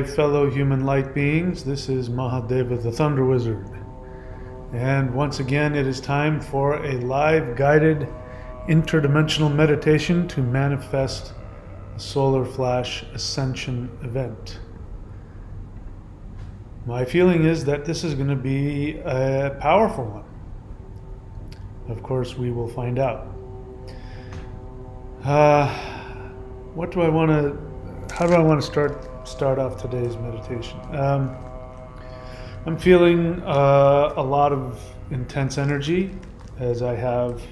fellow human light beings. This is Mahadeva the Thunder Wizard. And once again, it is time for a live guided interdimensional meditation to manifest the Solar Flash Ascension event. My feeling is that this is going to be a powerful one. Of course, we will find out. How do I want to start off today's meditation? I'm feeling a lot of intense energy, as I have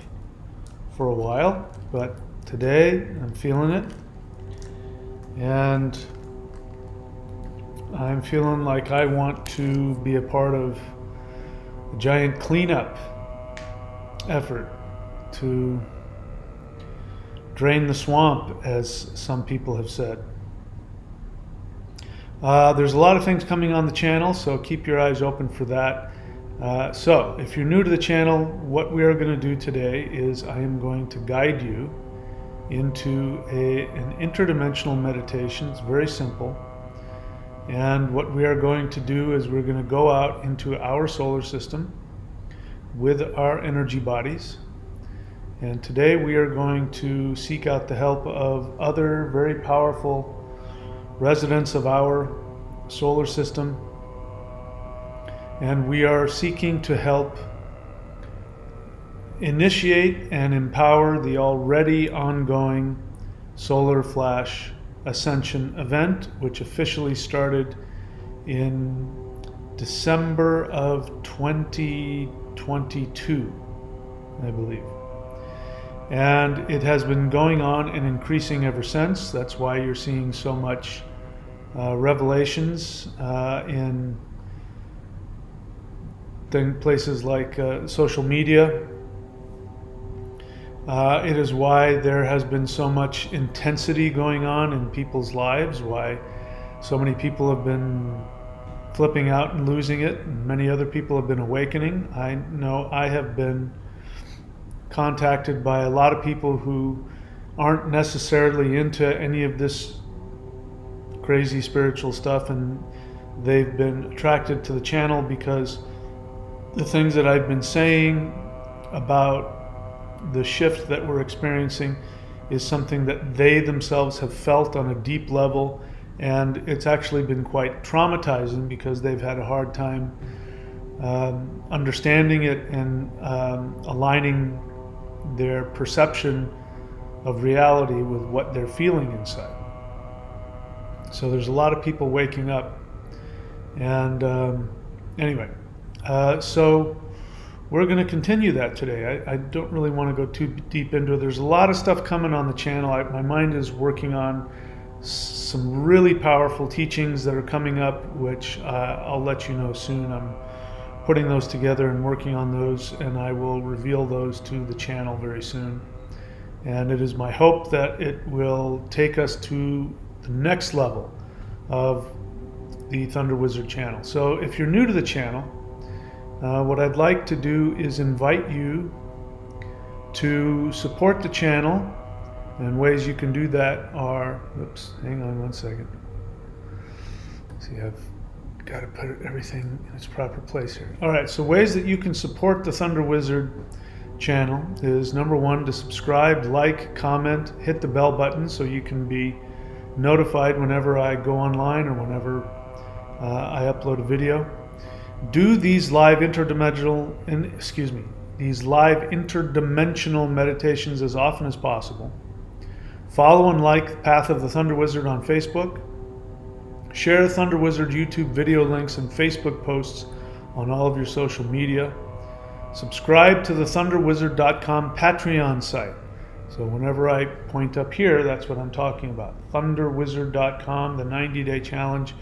for a while, but today I'm feeling it, and I'm feeling like I want to be a part of a giant cleanup effort to drain the swamp, as some people have said. There's a lot of things coming on the channel, so keep your eyes open for that. So if you're new to the channel, what we are going to do today is I am going to guide you into an interdimensional meditation. It's very simple. And what we are going to do is we're going to go out into our solar system with our energy bodies. And today we are going to seek out the help of other very powerful residents of our solar system. And we are seeking to help initiate and empower the already ongoing Solar Flash Ascension event, which officially started in December of 2022, I believe. And it has been going on and increasing ever since. That's why you're seeing so much revelations in places like social media. It is why there has been so much intensity going on in people's lives, why so many people have been flipping out and losing it, and many other people have been awakening. I know I have been contacted by a lot of people who aren't necessarily into any of this crazy spiritual stuff, and they've been attracted to the channel because the things that I've been saying about the shift that we're experiencing is something that they themselves have felt on a deep level, and it's actually been quite traumatizing because they've had a hard time understanding it and aligning their perception of reality with what they're feeling inside. So there's a lot of people waking up, and anyway, so we're going to continue that today. I don't really want to go too deep into it. There's a lot of stuff coming on the channel. My mind is working on some really powerful teachings that are coming up, which I'll let you know soon. I'm putting those together and working on those, and I will reveal those to the channel very soon. And it is my hope that it will take us to the next level of the Thunder Wizard channel. So if you're new to the channel, what I'd like to do is invite you to support the channel, and ways you can do that are, oops, hang on one second. See, I've got to put everything in its proper place here. All right, so ways that you can support the Thunder Wizard channel is, number one, to subscribe, like, comment, hit the bell button so you can be notified whenever I go online or whenever I upload a video. Do these live interdimensional meditations as often as possible. Follow and like Path of the Thunder Wizard on Facebook. Share Thunder Wizard YouTube video links and Facebook posts on all of your social media. Subscribe to the thunderwizard.com Patreon site. So whenever I point up here, that's what I'm talking about. Thunderwizard.com, the 90-day challenge,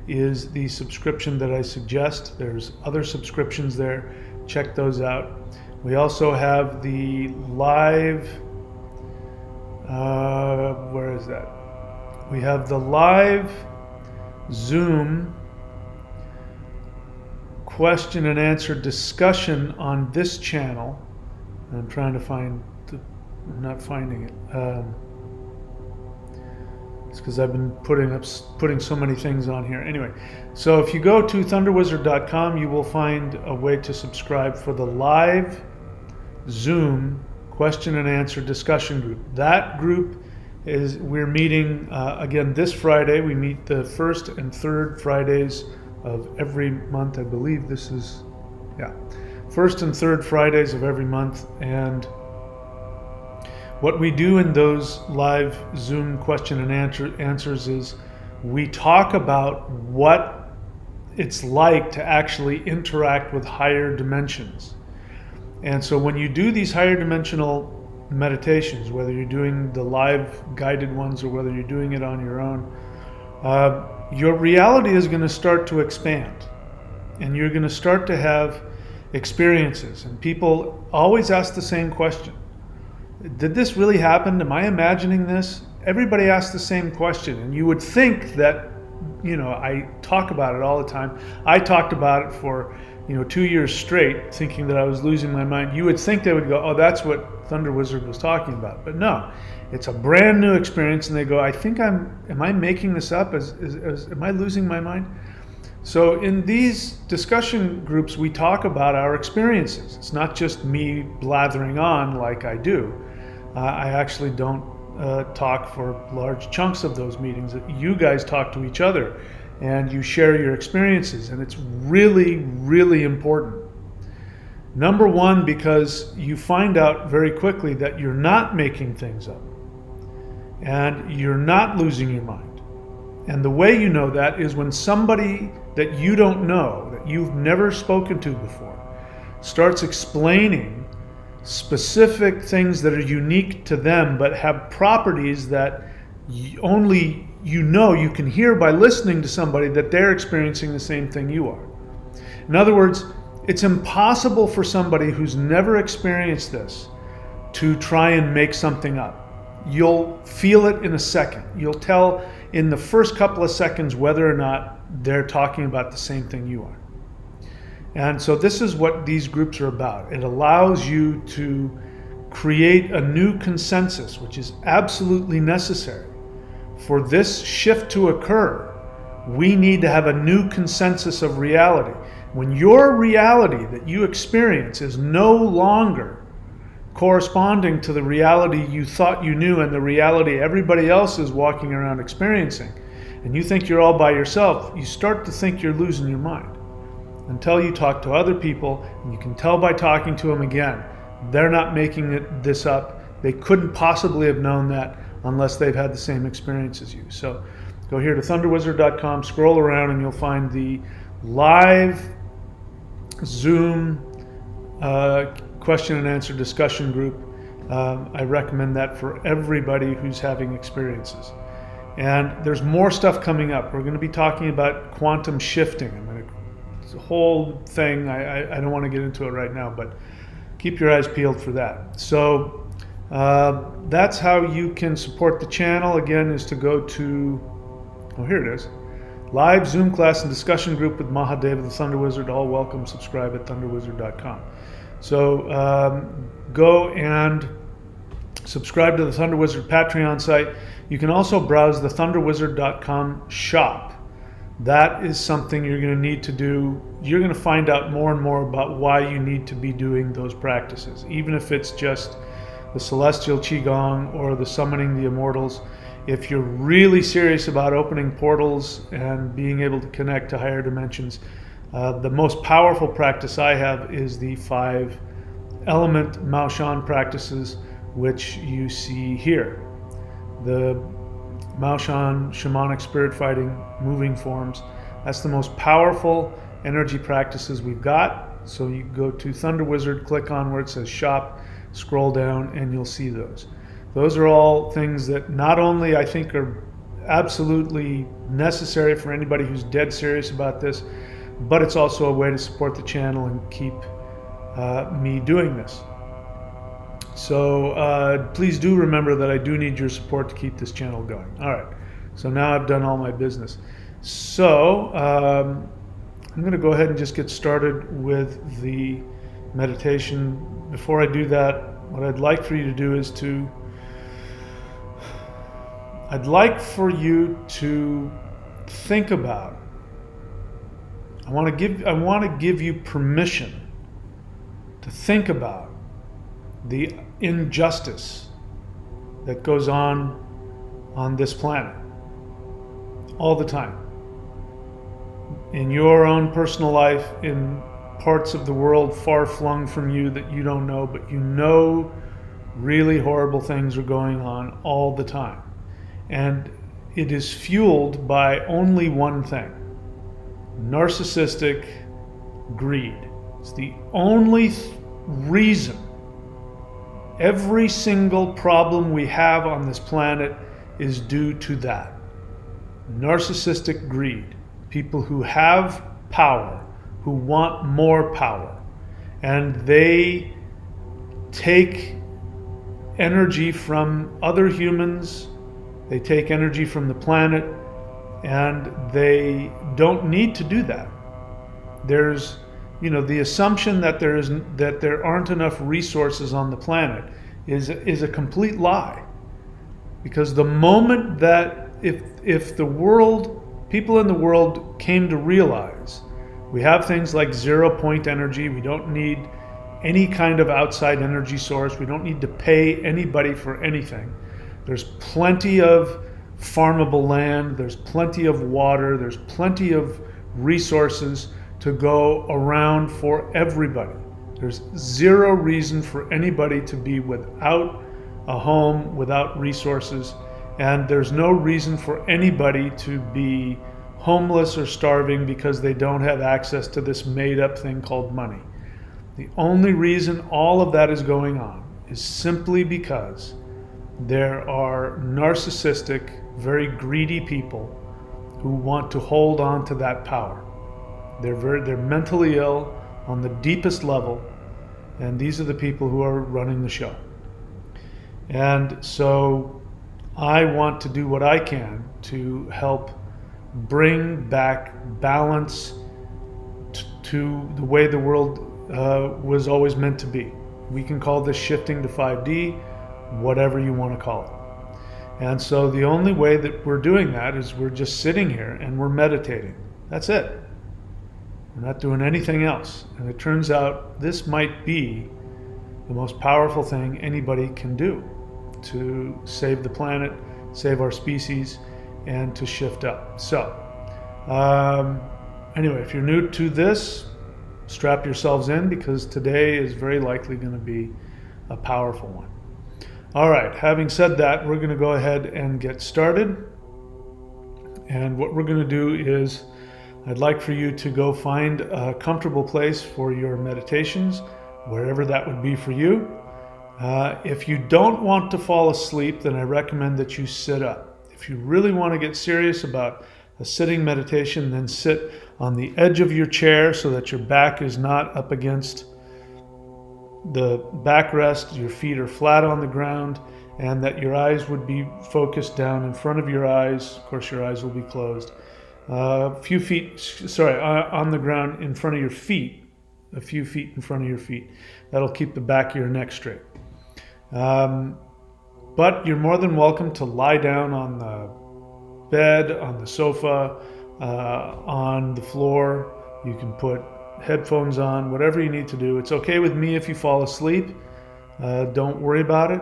is the subscription that I suggest. There's other subscriptions there. Check those out. We also have the live, where is that? We have the live Zoom question and answer discussion on this channel. I'm trying to find, I'm not finding it. It's because I've been putting so many things on here. Anyway, so if you go to thunderwizard.com, you will find a way to subscribe for the live Zoom question and answer discussion group. That group is, we're meeting again this Friday. We meet the first and third Fridays of every month. I believe this is, yeah, first and third Fridays of every month. And what we do in those live Zoom question and answers is we talk about what it's like to actually interact with higher dimensions. And so when you do these higher dimensional meditations, whether you're doing the live guided ones or whether you're doing it on your own, your reality is going to start to expand, and you're going to start to have experiences. And people always ask the same question: did this really happen? Am I imagining this? Everybody asks the same question, and you would think that, you know, I talk about it all the time. I talked about it for 2 years straight, thinking that I was losing my mind. You would think they would go, oh, that's what Thunder Wizard was talking about. But no, it's a brand new experience, and they go, I think am I making this up? Am I losing my mind? So in these discussion groups, we talk about our experiences. It's not just me blathering on like I do. I actually don't talk for large chunks of those meetings. You guys talk to each other and you share your experiences, and it's really, really important. Number one, because you find out very quickly that you're not making things up and you're not losing your mind. And the way you know that is when somebody that you don't know, that you've never spoken to before, starts explaining specific things that are unique to them but have properties that only you can hear by listening to somebody, that they're experiencing the same thing you are. In other words, it's impossible for somebody who's never experienced this to try and make something up. You'll feel it in a second. You'll tell in the first couple of seconds whether or not they're talking about the same thing you are. And so this is what these groups are about. It allows you to create a new consensus, which is absolutely necessary. For this shift to occur, we need to have a new consensus of reality. When your reality that you experience is no longer corresponding to the reality you thought you knew and the reality everybody else is walking around experiencing, and you think you're all by yourself, you start to think you're losing your mind. Until you talk to other people, and you can tell by talking to them again, they're not making this up. They couldn't possibly have known that unless they've had the same experience as you. So go here to thunderwizard.com, scroll around, and you'll find the live Zoom question and answer discussion group. I recommend that for everybody who's having experiences. And there's more stuff coming up. We're going to be talking about quantum shifting. It's a whole thing. I don't want to get into it right now, but keep your eyes peeled for that. So that's how you can support the channel. Again, is to go to, oh, here it is. Live Zoom class and discussion group with Mahadeva, the Thunder Wizard. All welcome. Subscribe at thunderwizard.com. So go and subscribe to the Thunder Wizard Patreon site. You can also browse the thunderwizard.com shop. That is something you're going to need to do. You're going to find out more and more about why you need to be doing those practices, even if it's just the Celestial Qigong or the Summoning the Immortals. If you're really serious about opening portals and being able to connect to higher dimensions, the most powerful practice I have is the 5 element Martian practices, which you see here. The Martian shamanic spirit fighting moving forms. That's the most powerful energy practices we've got. So you go to Thunder Wizard, click on where it says shop, scroll down, and you'll see those. Those are all things that not only I think are absolutely necessary for anybody who's dead serious about this, but it's also a way to support the channel and keep me doing this. So please do remember that I do need your support to keep this channel going. All right, so now I've done all my business. So I'm going to go ahead and just get started with the meditation. Before I do that, what I'd like for you to do is to I'd like for you to think about, I want to give you permission to think about the injustice that goes on this planet all the time. In your own personal life, in parts of the world far flung from you that you don't know, but you know really horrible things are going on all the time. And it is fueled by only one thing: narcissistic greed. It's the only reason. Every single problem we have on this planet is due to that. Narcissistic greed. People who have power, who want more power, and they take energy from other humans, they take energy from the planet, and they don't need to do that. There's, the assumption that there aren't enough resources on the planet is a complete lie. Because the moment that if the world, people in the world came to realize we have things like 0-point energy, we don't need any kind of outside energy source, we don't need to pay anybody for anything. There's plenty of farmable land, there's plenty of water, there's plenty of resources to go around for everybody. There's zero reason for anybody to be without a home, without resources, and there's no reason for anybody to be homeless or starving because they don't have access to this made-up thing called money. The only reason all of that is going on is simply because there are narcissistic, very greedy people who want to hold on to that power. They're mentally ill on the deepest level, and these are the people who are running the show. And so I want to do what I can to help bring back balance to the way the world was always meant to be. We can call this shifting to 5D, whatever you want to call it. And so the only way that we're doing that is we're just sitting here and we're meditating. That's it. We're not doing anything else. And it turns out this might be the most powerful thing anybody can do to save the planet, save our species, and to shift up. So, anyway, if you're new to this, strap yourselves in, because today is very likely going to be a powerful one. All right, having said that, we're going to go ahead and get started. And what we're going to do is, I'd like for you to go find a comfortable place for your meditations, wherever that would be for you. If you don't want to fall asleep, then I recommend that you sit up. If you really want to get serious about a sitting meditation, then sit on the edge of your chair so that your back is not up against the backrest, your feet are flat on the ground, and that your eyes would be focused down in front of your eyes. Of course, your eyes will be closed. A few feet, on the ground in front of your feet, a few feet in front of your feet. That'll keep the back of your neck straight. But you're more than welcome to lie down on the bed, on the sofa, on the floor. You can put headphones on, whatever you need to do. It's okay with me if you fall asleep. Don't worry about it.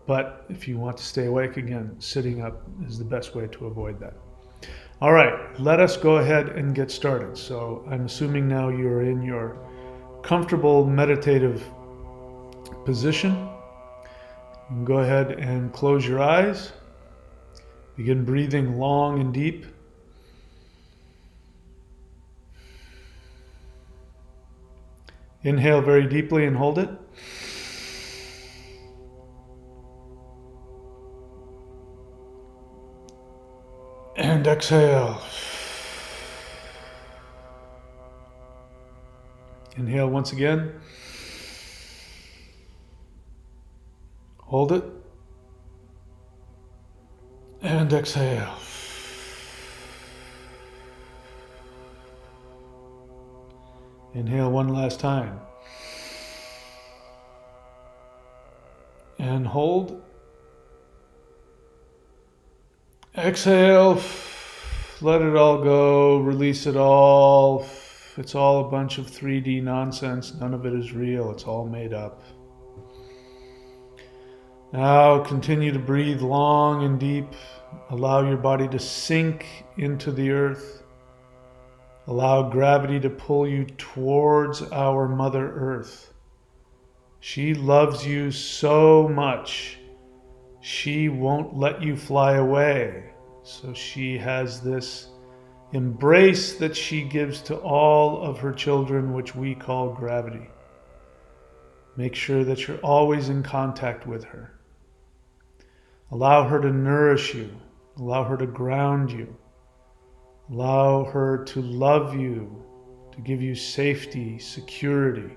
But if you want to stay awake, again, sitting up is the best way to avoid that. All right, let us go ahead and get started. So I'm assuming now you're in your comfortable meditative position. You can go ahead and close your eyes. Begin breathing long and deep. Inhale very deeply and hold it. And exhale. Inhale once again. Hold it. And exhale. Inhale one last time. And hold. Exhale, let it all go, release it all. It's all a bunch of 3D nonsense. None of it is real. It's all made up. Now continue to breathe long and deep. Allow your body to sink into the earth. Allow gravity to pull you towards our Mother Earth. She loves you so much. She won't let you fly away. So she has this embrace that she gives to all of her children, which we call gravity. Make sure that you're always in contact with her. Allow her to nourish you. Allow her to ground you. Allow her to love you, to give you safety, security.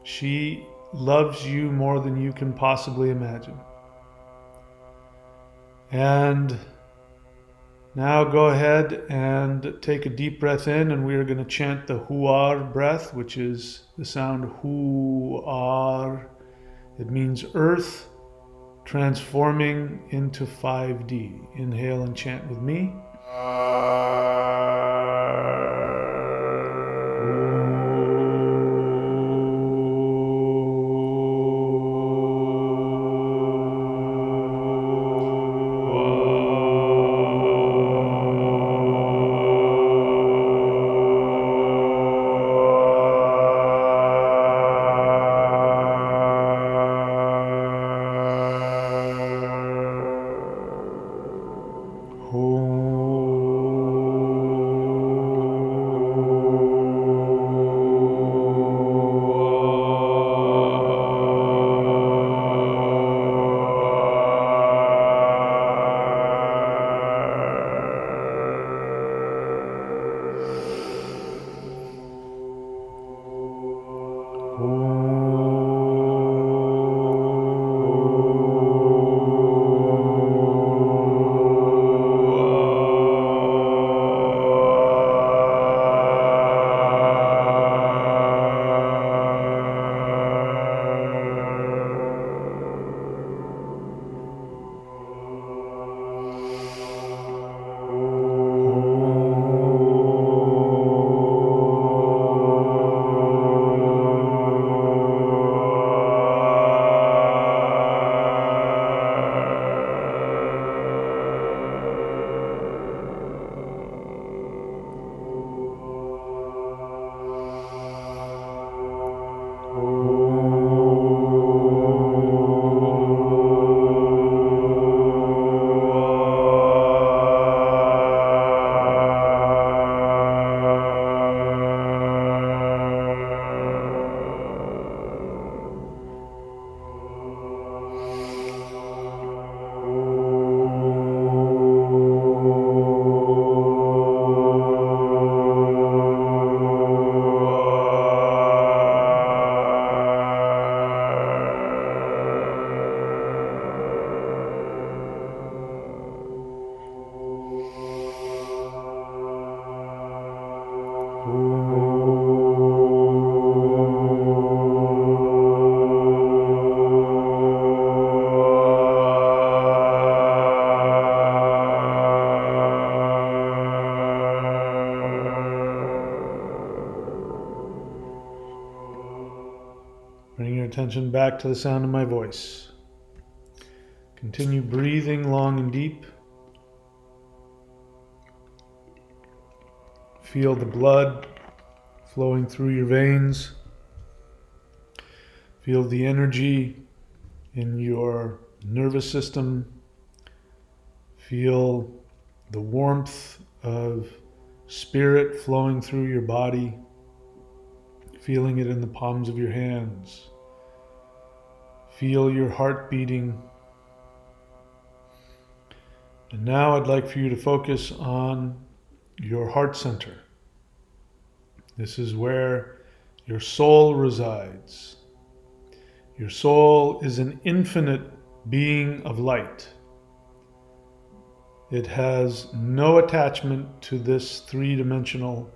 She loves you more than you can possibly imagine. And now go ahead and take a deep breath in, and we are going to chant the Huar breath, which is the sound Huar. It means earth transforming into 5D. Inhale and chant with me. Bring your attention back to the sound of my voice. Continue breathing long and deep. Feel the blood flowing through your veins. Feel the energy in your nervous system. Feel the warmth of spirit flowing through your body. Feeling it in the palms of your hands. Feel your heart beating. And now I'd like for you to focus on your heart center. This is where your soul resides. Your soul is an infinite being of light. It has no attachment to this three-dimensional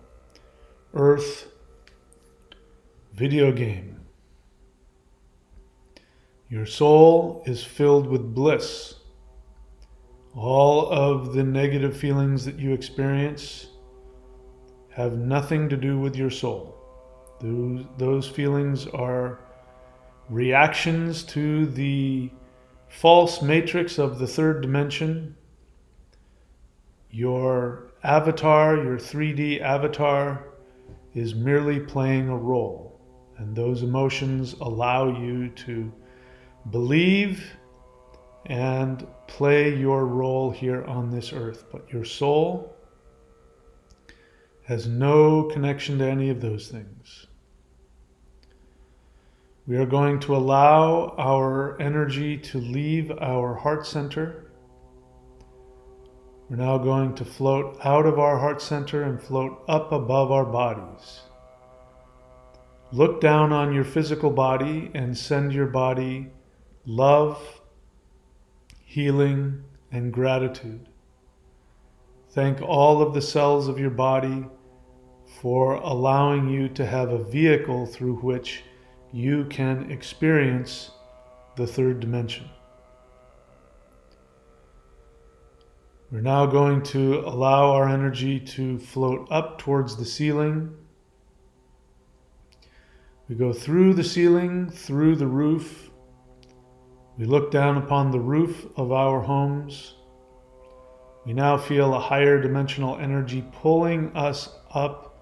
earth video game. Your soul is filled with bliss, All of the negative feelings that you experience have nothing to do with your soul. Those feelings are reactions to the false matrix of the third dimension. Your avatar, your 3D avatar, is merely playing a role. And those emotions allow you to believe and play your role here on this earth. But your soul has no connection to any of those things. We are going to allow our energy to leave our heart center. We're now going to float out of our heart center and float up above our bodies. Look down on your physical body and send your body love, healing, and gratitude. Thank all of the cells of your body for allowing you to have a vehicle through which you can experience the third dimension. We're now going to allow our energy to float up towards the ceiling. We go through the ceiling, through the roof. We look down upon the roof of our homes. We now feel a higher dimensional energy pulling us up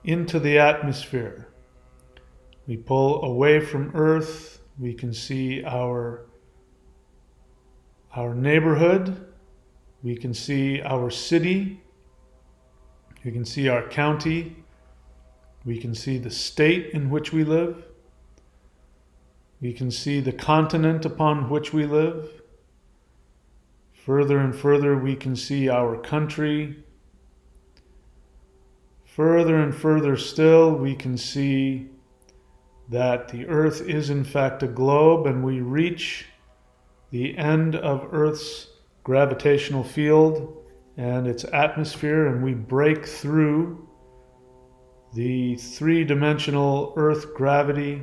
into the atmosphere. We pull away from Earth. We can see our neighborhood. We can see our city. We can see our county. We can see the state in which we live. We can see the continent upon which we live. Further and further, we can see our country. Further and further still, we can see that the earth is in fact a globe, and we reach the end of Earth's gravitational field and its atmosphere, and we break through the three-dimensional Earth gravity.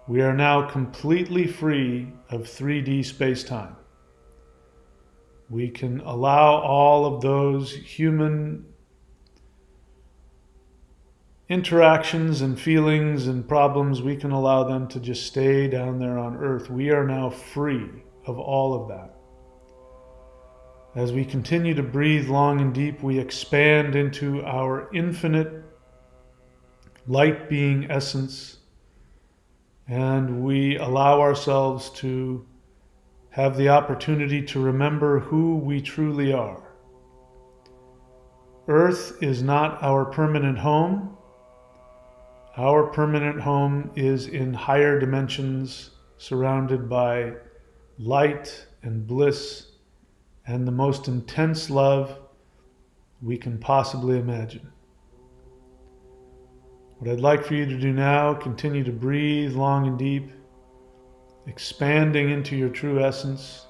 We are now completely free of 3D space-time. We can allow all of those human interactions and feelings and problems, we can allow them to just stay down there on Earth. We are now free of all of that. As we continue to breathe long and deep, we expand into our infinite light being essence, and we allow ourselves to have the opportunity to remember who we truly are. Earth is not our permanent home. Our permanent home is in higher dimensions, surrounded by light and bliss and the most intense love we can possibly imagine. What I'd like for you to do now, continue to breathe long and deep, expanding into your true essence.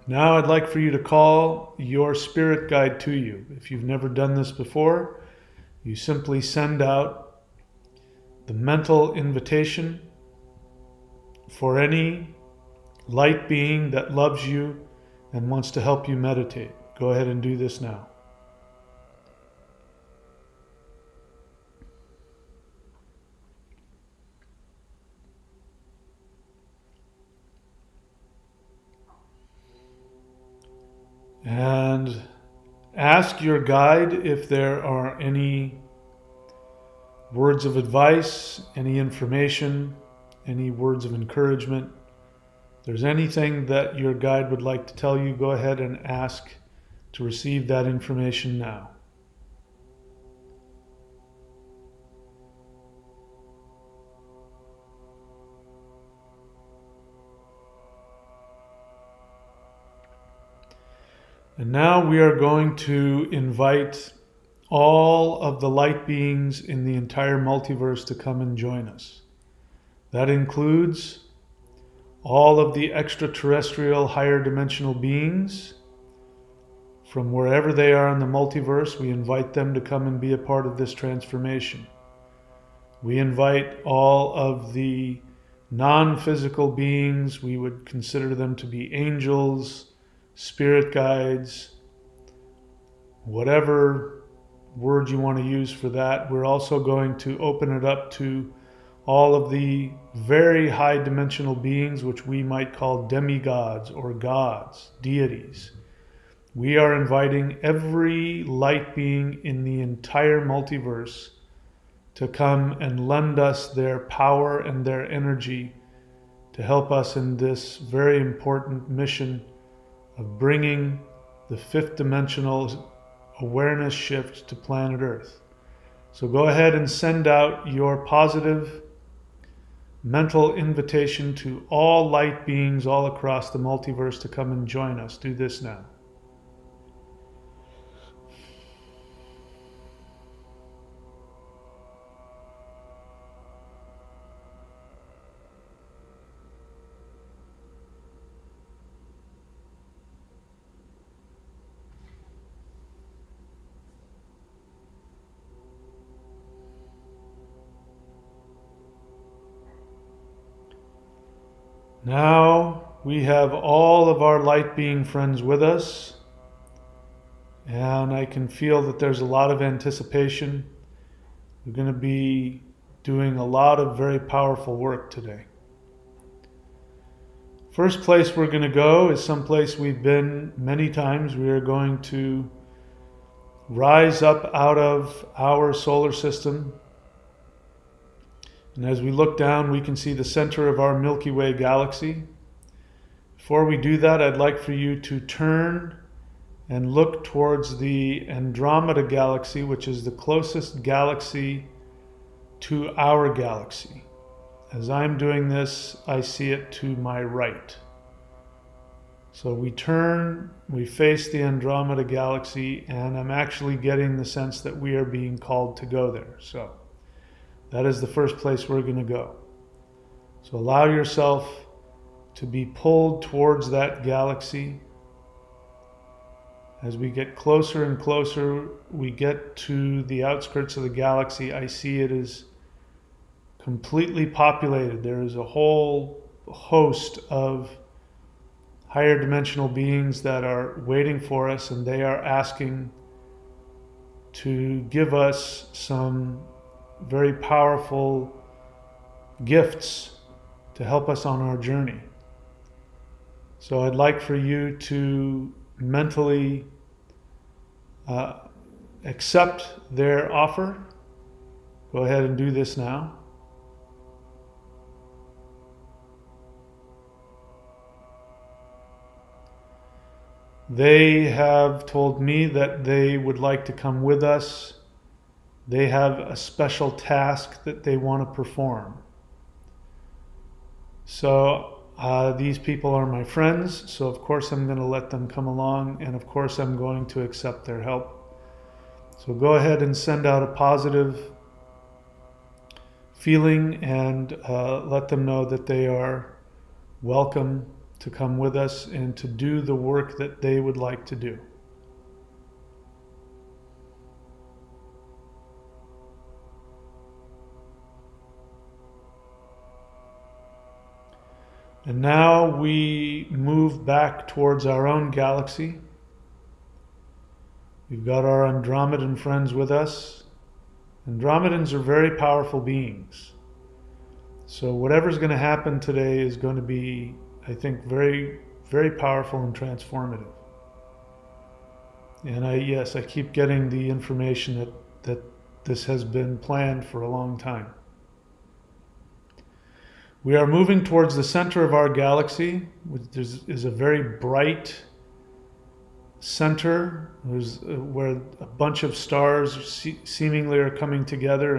Now I'd like for you to call your spirit guide to you. If you've never done this before, you simply send out the mental invitation for any light being that loves you and wants to help you meditate. Go ahead and do this now. And ask your guide if there are any words of advice, any information, any words of encouragement. If there's anything that your guide would like to tell you, go ahead and ask to receive that information now. And now we are going to invite all of the light beings in the entire multiverse to come and join us. That includes all of the extraterrestrial higher dimensional beings from wherever they are in the multiverse. We invite them to come and be a part of this transformation. We invite all of the non-physical beings. We would consider them to be angels, spirit guides, whatever word you want to use for that. We're also going to open it up to all of the very high dimensional beings, which we might call demigods or gods, deities. We are inviting every light being in the entire multiverse to come and lend us their power and their energy to help us in this very important mission of bringing the fifth dimensional awareness shift to planet Earth. So go ahead and send out your positive mental invitation to all light beings all across the multiverse to come and join us. Do this now. Now we have all of our light being friends with us, and I can feel that there's a lot of anticipation. We're going to be doing a lot of very powerful work today. First place we're going to go is someplace we've been many times. We are going to rise up out of our solar system. And as we look down, we can see the center of our Milky Way galaxy. Before we do that, I'd like for you to turn and look towards the Andromeda galaxy, which is the closest galaxy to our galaxy. As I'm doing this, I see it to my right. So we turn, we face the Andromeda galaxy, and I'm actually getting the sense that we are being called to go there. So that is the first place we're going to go. So allow yourself to be pulled towards that galaxy. As we get closer and closer, we get to the outskirts of the galaxy. I see it is completely populated. There is a whole host of higher dimensional beings that are waiting for us, and they are asking to give us some very powerful gifts to help us on our journey. So I'd like for you to mentally accept their offer. Go ahead and do this now. They have told me that they would like to come with us. They have a special task that they want to perform. So these people are my friends, so of course I'm going to let them come along, and of course I'm going to accept their help. So go ahead and send out a positive feeling and let them know that they are welcome to come with us and to do the work that they would like to do. And now we move back towards our own galaxy. We've got our Andromedan friends with us. Andromedans are very powerful beings. So whatever's going to happen today is going to be, I think, very, very powerful and transformative. And I keep getting the information that this has been planned for a long time. We are moving towards the center of our galaxy, which is a very bright center. Where a bunch of stars seemingly are coming together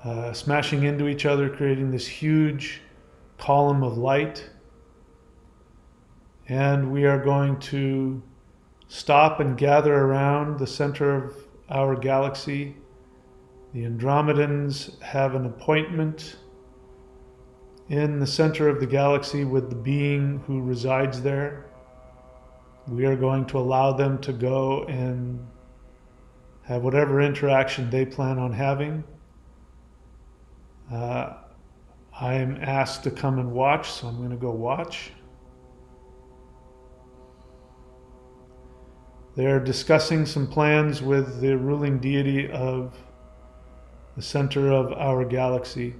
and smashing into each other, creating this huge column of light. And we are going to stop and gather around the center of our galaxy. The Andromedans have an appointment in the center of the galaxy with the being who resides there. We are going to allow them to go and have whatever interaction they plan on having. I am asked to come and watch, so I'm going to go watch. They're discussing some plans with the ruling deity of the center of our galaxy.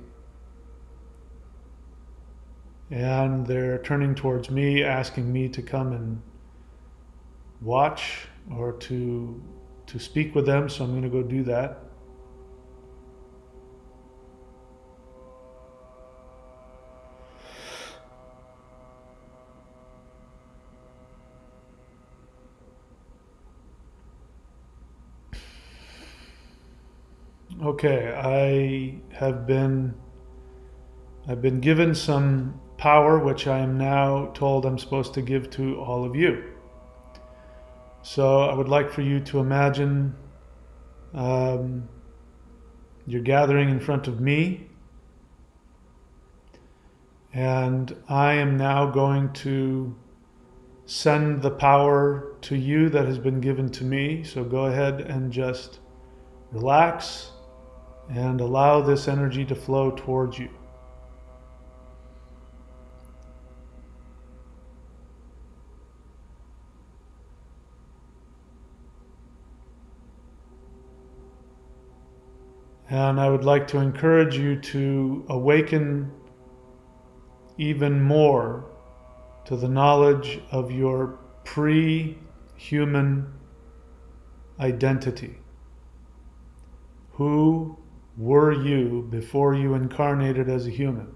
And they're turning towards me, asking me to come and watch or to speak with them, so I'm going to go do that. Okay, I've been given some power, which I am now told I'm supposed to give to all of you. So I would like for you to imagine you're gathering in front of me, and I am now going to send the power to you that has been given to me. So go ahead and just relax and allow this energy to flow towards you. And I would like to encourage you to awaken even more to the knowledge of your pre-human identity. Who were you before you incarnated as a human?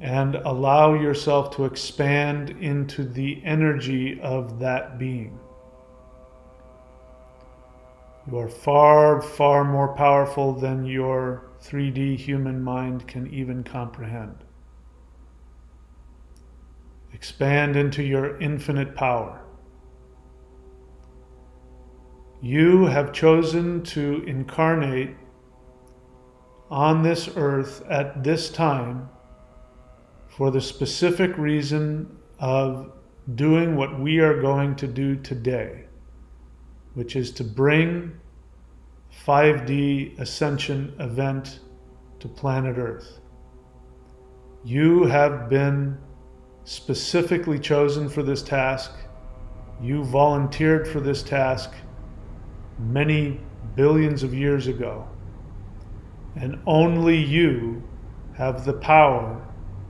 And allow yourself to expand into the energy of that being. You are far, far more powerful than your 3D human mind can even comprehend. Expand into your infinite power. You have chosen to incarnate on this earth at this time for the specific reason of doing what we are going to do today, which is to bring 5D ascension event to planet Earth. You have been specifically chosen for this task. You volunteered for this task many billions of years ago. And only you have the power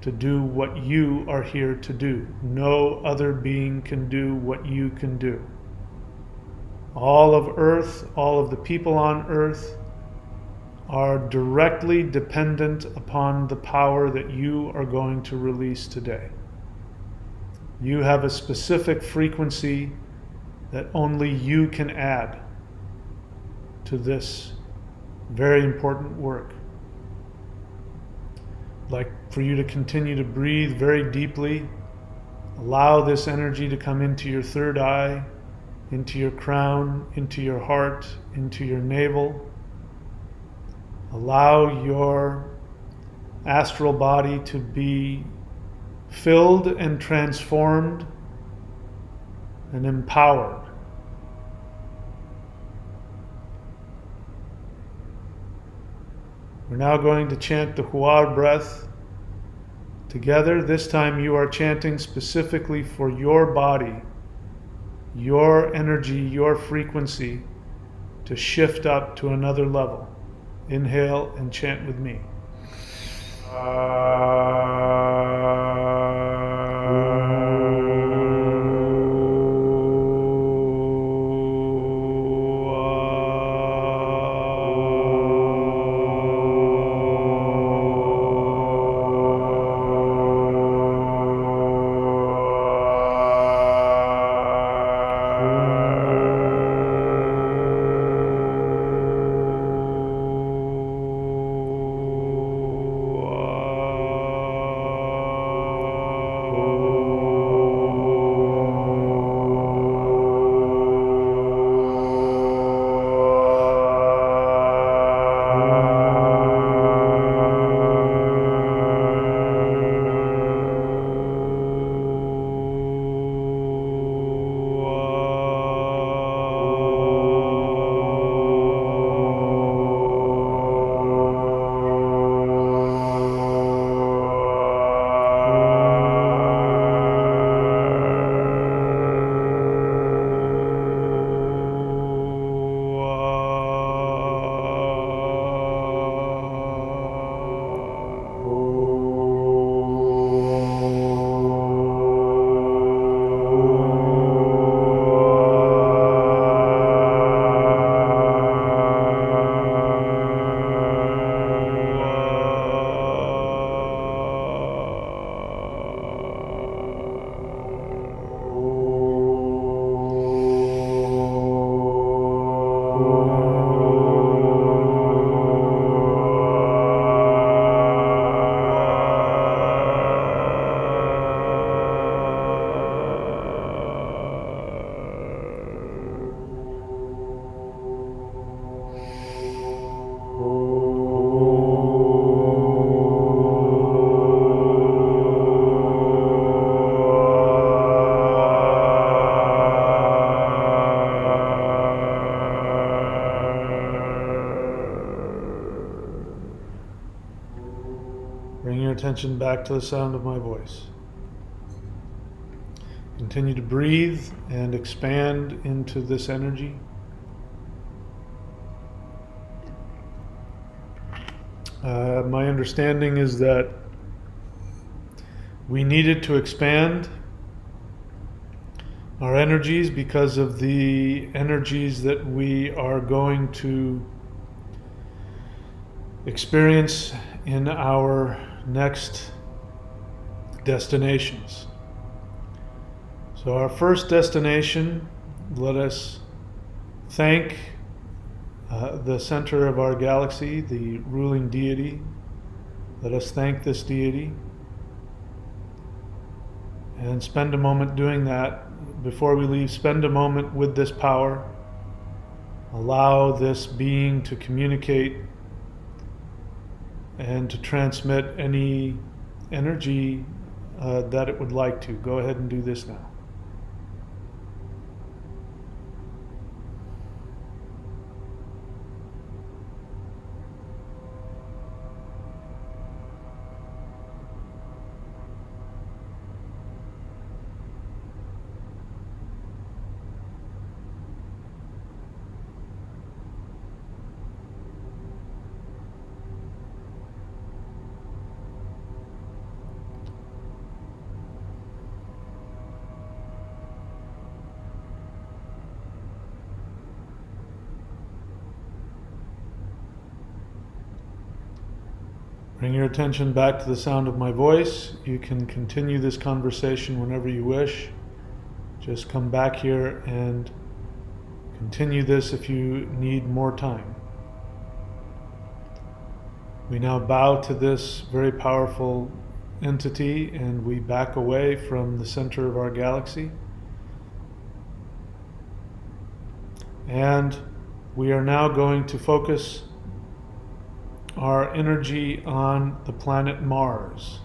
to do what you are here to do. No other being can do what you can do. All of Earth, all of the people on Earth are directly dependent upon the power that you are going to release today. You have a specific frequency that only you can add to this very important work. I'd like for you to continue to breathe very deeply. Allow this energy to come into your third eye, into your crown, into your heart, into your navel. Allow your astral body to be filled and transformed and empowered. We're now going to chant the Hua breath together. This time you are chanting specifically for your body, your energy, your frequency to shift up to another level. Inhale and chant with me. Bring your attention back to the sound of my voice. Continue to breathe and expand into this energy. My understanding is that we needed to expand our energies because of the energies that we are going to experience in our next destinations. So our first destination, let us thank the center of our galaxy, the ruling deity. Let us thank this deity and spend a moment doing that. Before we leave, spend a moment with this power. Allow this being to communicate and to transmit any energy that it would like to. Go ahead and do this now. Bring your attention back to the sound of my voice. You can continue this conversation whenever you wish. Just come back here and continue this if you need more time. We now bow to this very powerful entity and we back away from the center of our galaxy. And we are now going to focus our energy on the planet Mars.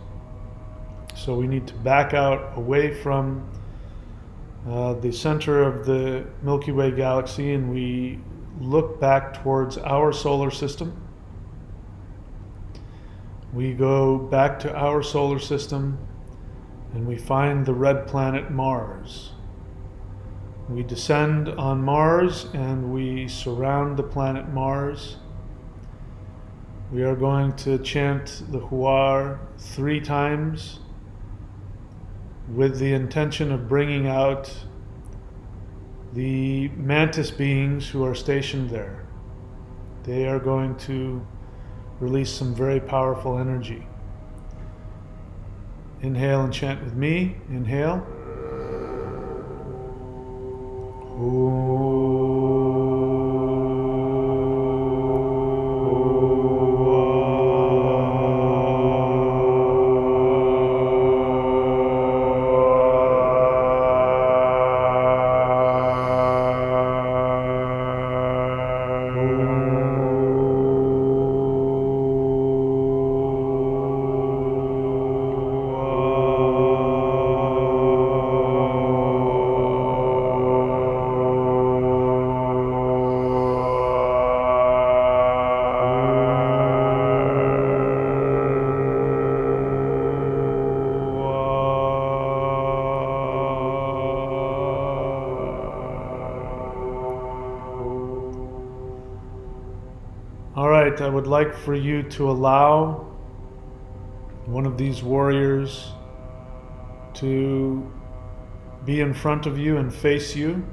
So we need to back out away from the center of the Milky Way galaxy and we look back towards our solar system. We go back to our solar system and we find the red planet Mars. We descend on Mars and we surround the planet Mars. We are going to chant the Huar 3 times with the intention of bringing out the mantis beings who are stationed there. They are going to release some very powerful energy. Inhale and chant with me. Inhale. I would like for you to allow one of these warriors to be in front of you and face you.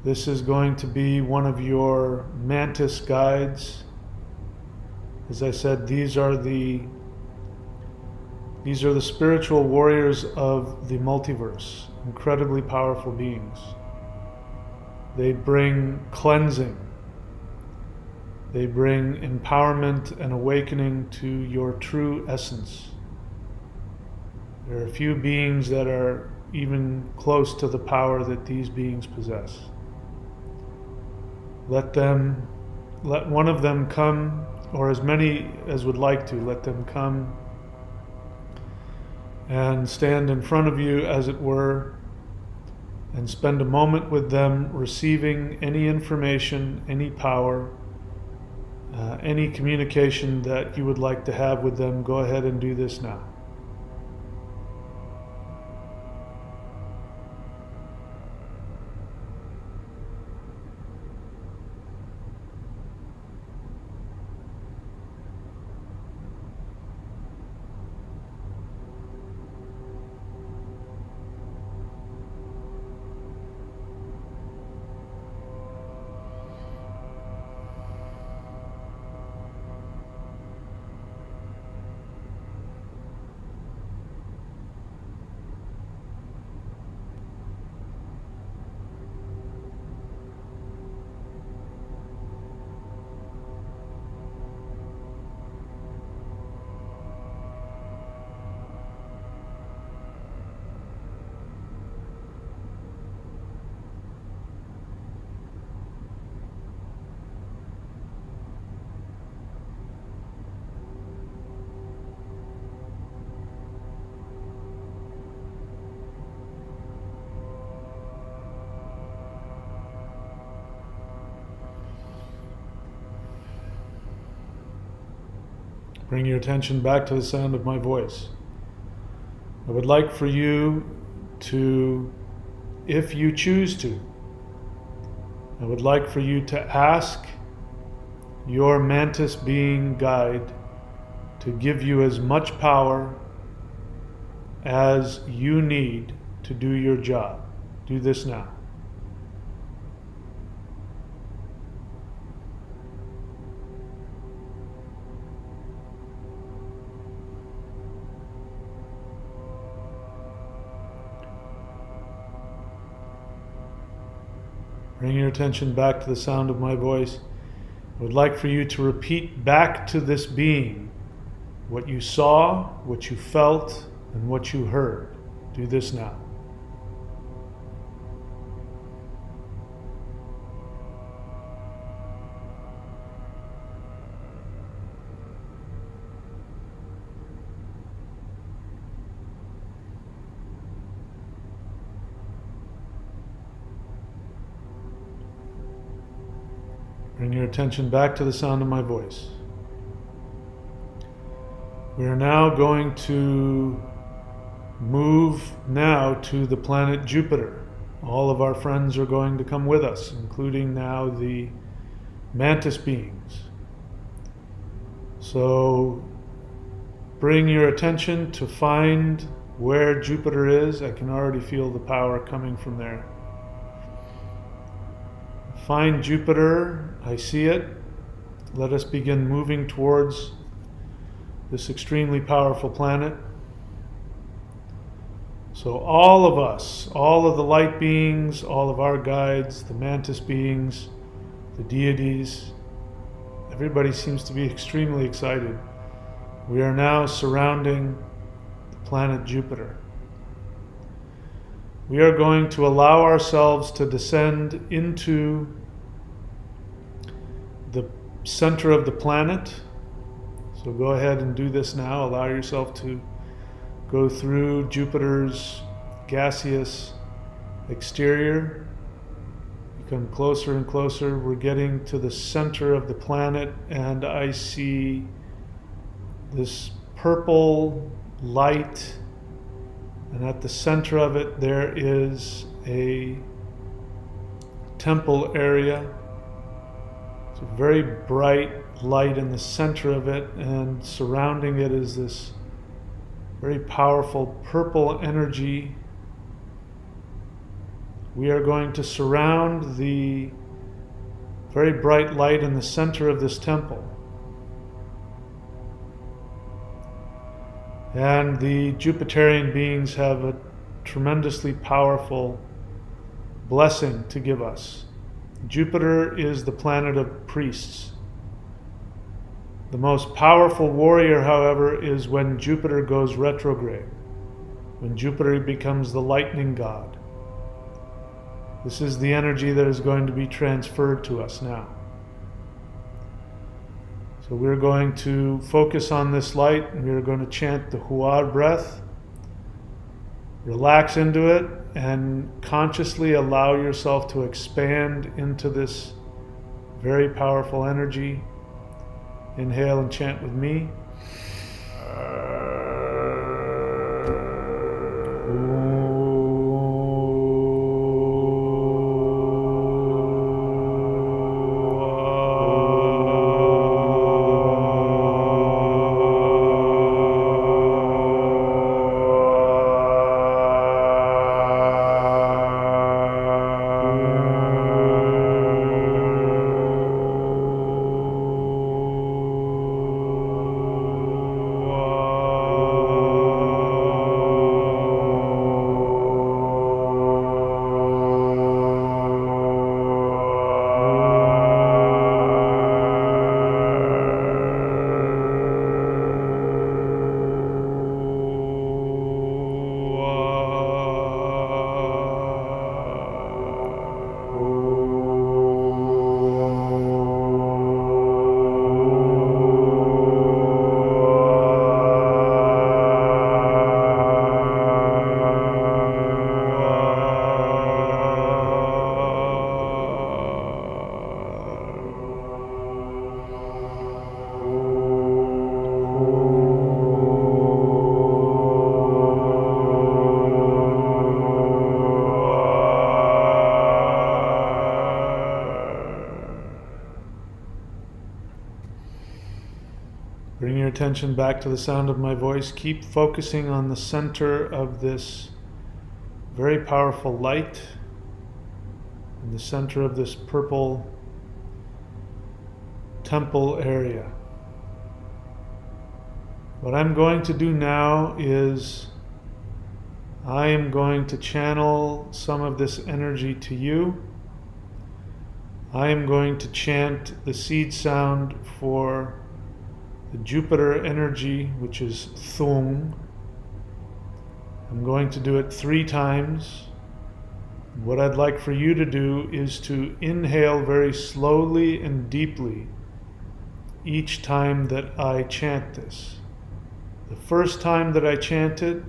This is going to be one of your mantis guides. As I said, these are the spiritual warriors of the multiverse, incredibly powerful beings. They bring cleansing. They bring empowerment and awakening to your true essence. There are few beings that are even close to the power that these beings possess. Let one of them come, or as many as would like to, let them come and stand in front of you, as it were, and spend a moment with them, receiving any information, any power, any communication that you would like to have with them. Go ahead and do this now. Bring your attention back to the sound of my voice. I would like for you to, if you choose to, I would like for you to ask your mantis being guide to give you as much power as you need to do your job. Do this now. Bring your attention back to the sound of my voice. I would like for you to repeat back to this being what you saw, what you felt, and what you heard. Do this now. Bring your attention back to the sound of my voice. We are now going to move now to the planet Jupiter. All of our friends are going to come with us, including now the mantis beings. So bring your attention to find where Jupiter is. I can already feel the power coming from there. Find Jupiter. I see it. Let us begin moving towards this extremely powerful planet. So all of us, all of the light beings, all of our guides, the mantis beings, the deities, everybody seems to be extremely excited. We are now surrounding the planet Jupiter. We are going to allow ourselves to descend into the center of the planet. So go ahead and do this now. Allow yourself to go through Jupiter's gaseous exterior. You come closer and closer. We're getting to the center of the planet, and I see this purple light, and at the center of it there is a temple area. It's a very bright light in the center of it, and surrounding it is this very powerful purple energy. We are going to surround the very bright light in the center of this temple. And the Jupiterian beings have a tremendously powerful blessing to give us. Jupiter is the planet of priests. The most powerful warrior, however, is when Jupiter goes retrograde, when Jupiter becomes the lightning god. This is the energy that is going to be transferred to us now. So we're going to focus on this light, and we're going to chant the Hua breath. Relax into it and consciously allow yourself to expand into this very powerful energy. Inhale and chant with me. Bring your attention back to the sound of my voice. Keep focusing on the center of this very powerful light, in the center of this purple temple area. What I'm going to do now is I am going to channel some of this energy to you. I am going to chant the seed sound for the Jupiter energy, which is Thung. I'm going to do it 3 times. What I'd like for you to do is to inhale very slowly and deeply each time that I chant this. The first time that I chant it,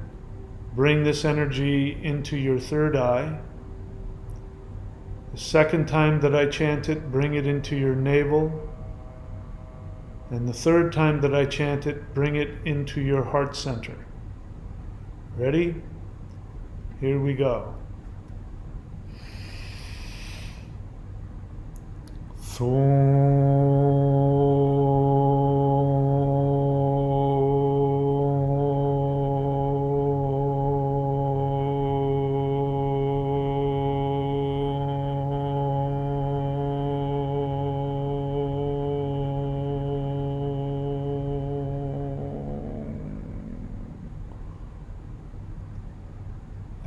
bring this energy into your third eye. The second time that I chant it, bring it into your navel. And the third time that I chant it, bring it into your heart center. Ready? Here we go.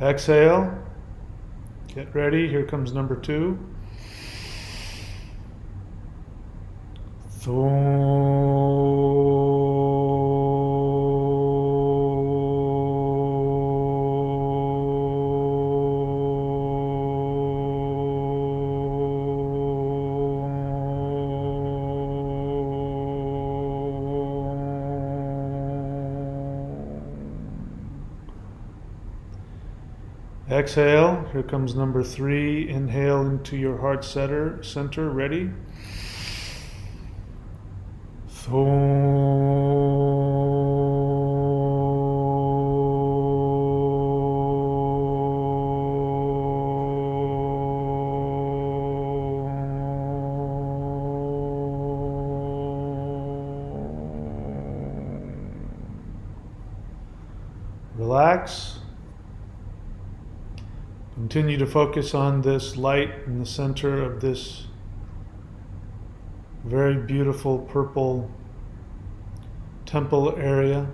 Exhale. Get ready. Here comes number 2. Exhale. Here comes number 3. Inhale into your heart center. Ready? Relax. Continue to focus on this light in the center of this very beautiful purple temple area.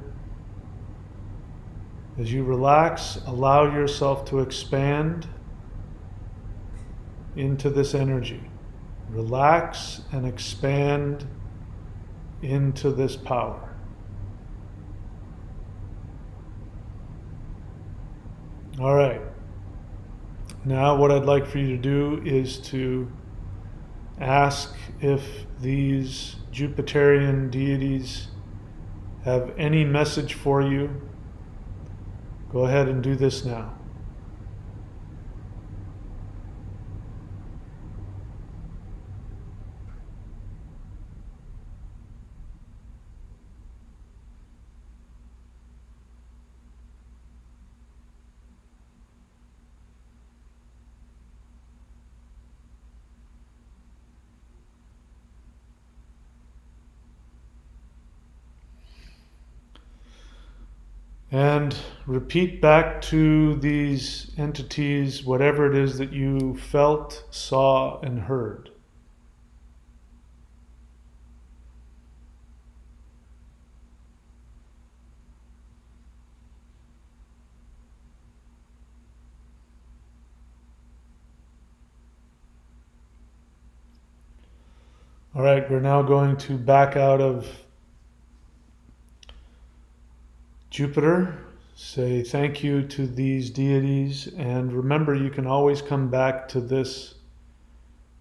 As you relax, allow yourself to expand into this energy. Relax and expand into this power. All right. Now what I'd like for you to do is to ask if these Jupiterian deities have any message for you. Go ahead and do this now. And repeat back to these entities whatever it is that you felt, saw, and heard. All right, we're now going to back out of Jupiter. Say thank you to these deities, and remember you can always come back to this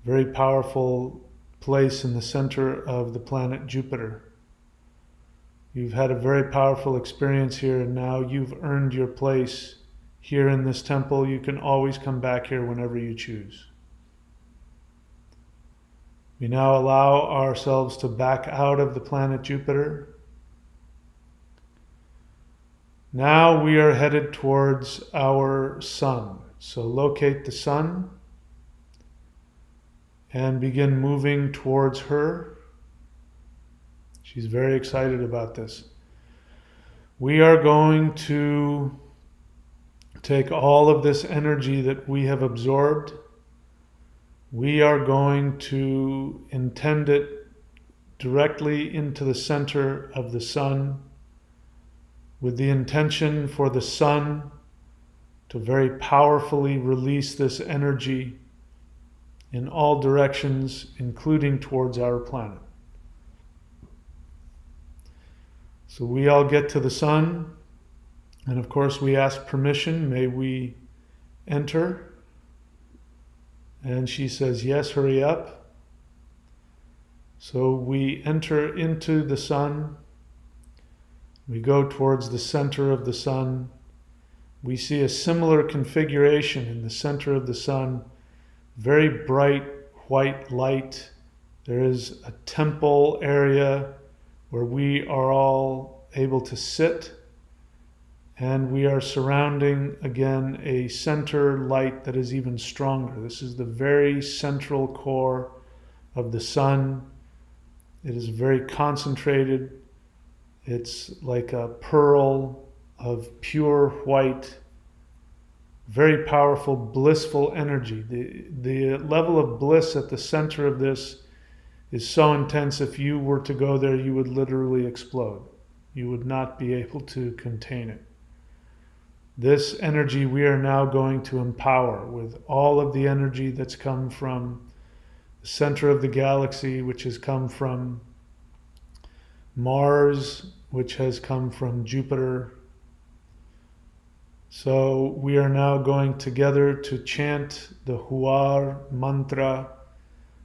very powerful place in the center of the planet Jupiter. You've had a very powerful experience here, and now you've earned your place here in this temple. You can always come back here whenever you choose. We now allow ourselves to back out of the planet Jupiter. Now we are headed towards our sun. So locate the sun and begin moving towards her. She's very excited about this. We are going to take all of this energy that we have absorbed. We are going to intend it directly into the center of the sun, with the intention for the sun to very powerfully release this energy in all directions, including towards our planet. So we all get to the sun, and of course we ask permission, may we enter? And she says, yes, hurry up. So we enter into the sun. We go towards the center of the sun. We see a similar configuration in the center of the sun. Very bright white light. There is a temple area where we are all able to sit. And we are surrounding, again, a center light that is even stronger. This is the very central core of the sun. It is very concentrated. It's like a pearl of pure white, very powerful, blissful energy. The level of bliss at the center of this is so intense, if you were to go there, you would literally explode. You would not be able to contain it. This energy we are now going to empower with all of the energy that's come from the center of the galaxy, which has come from Mars, which has come from Jupiter. So we are now going together to chant the Huar mantra.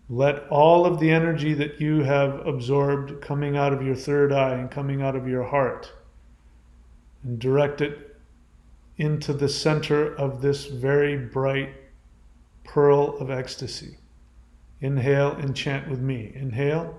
Let all of the energy that you have absorbed coming out of your third eye and coming out of your heart, and direct it into the center of this very bright pearl of ecstasy. Inhale and chant with me. Inhale.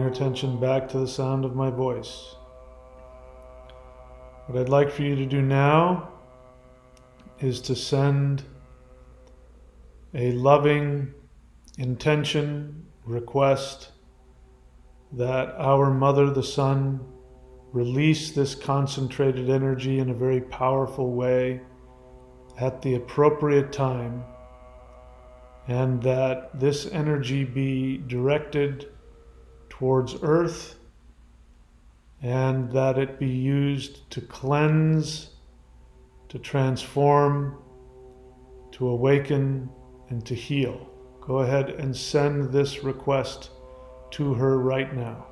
Attention back to the sound of my voice. What I'd like for you to do now is to send a loving intention, request that our Mother, the Sun, release this concentrated energy in a very powerful way at the appropriate time, and that this energy be directed towards Earth, and that it be used to cleanse, to transform, to awaken, and to heal. Go ahead and send this request to her right now.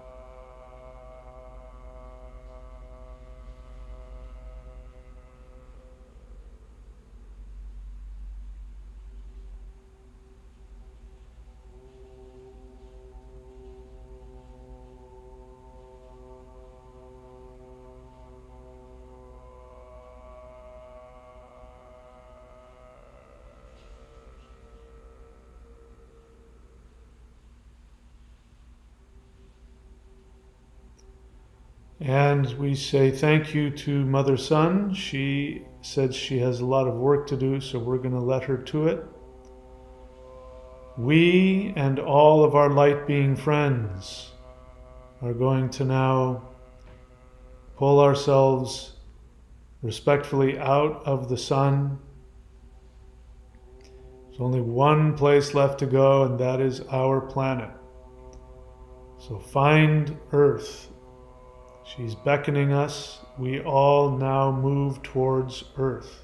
And we say thank you to Mother Sun. She said she has a lot of work to do, so we're going to let her to it. We and all of our light being friends are going to now pull ourselves respectfully out of the sun. There's only one place left to go, and that is our planet. So find Earth. She's beckoning us. We all now move towards Earth.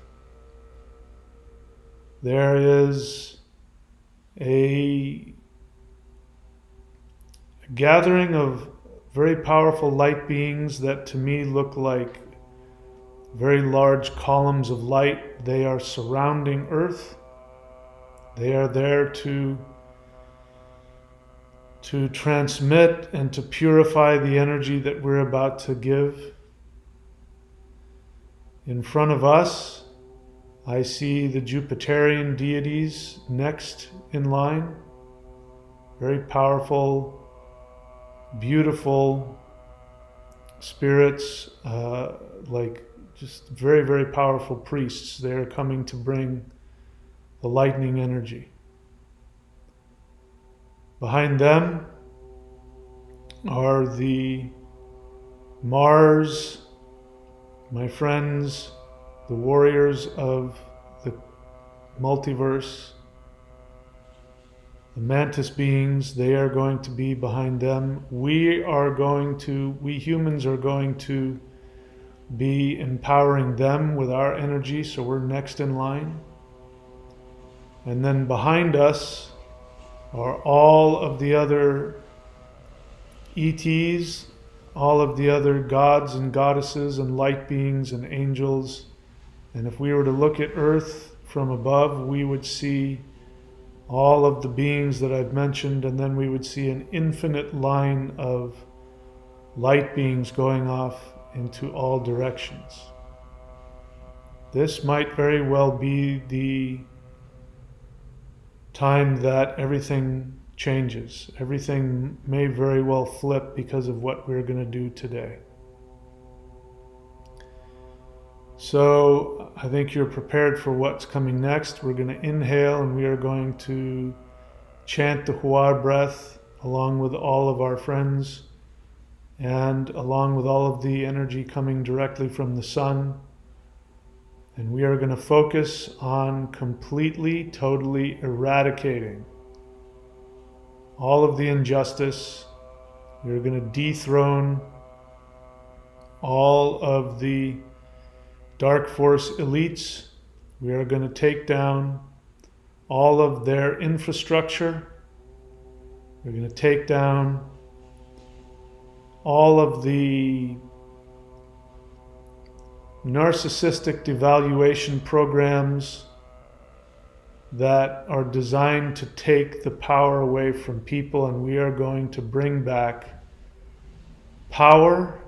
There is a gathering of very powerful light beings that to me look like very large columns of light. They are surrounding Earth. They are there to transmit and to purify the energy that we're about to give. In front of us, I see the Jupiterian deities next in line. Very powerful, beautiful spirits, like just very, very powerful priests. They are coming to bring the lightning energy. Behind them are the Mars, my friends, the warriors of the multiverse, the mantis beings. They are going to be behind them. We humans are going to be empowering them with our energy, so we're next in line. And then behind us are all of the other ETs, all of the other gods and goddesses and light beings and angels. And if we were to look at Earth from above, we would see all of the beings that I've mentioned, and then we would see an infinite line of light beings going off into all directions. This might very well be the time that everything changes. Everything may very well flip because of what we're going to do today. So I think you're prepared for what's coming next. We're going to inhale and we are going to chant the Hua breath along with all of our friends and along with all of the energy coming directly from the sun. And we are going to focus on completely, totally eradicating all of the injustice. We are going to dethrone all of the dark force elites. We are going to take down all of their infrastructure. We're going to take down all of the narcissistic devaluation programs that are designed to take the power away from people, and we are going to bring back power,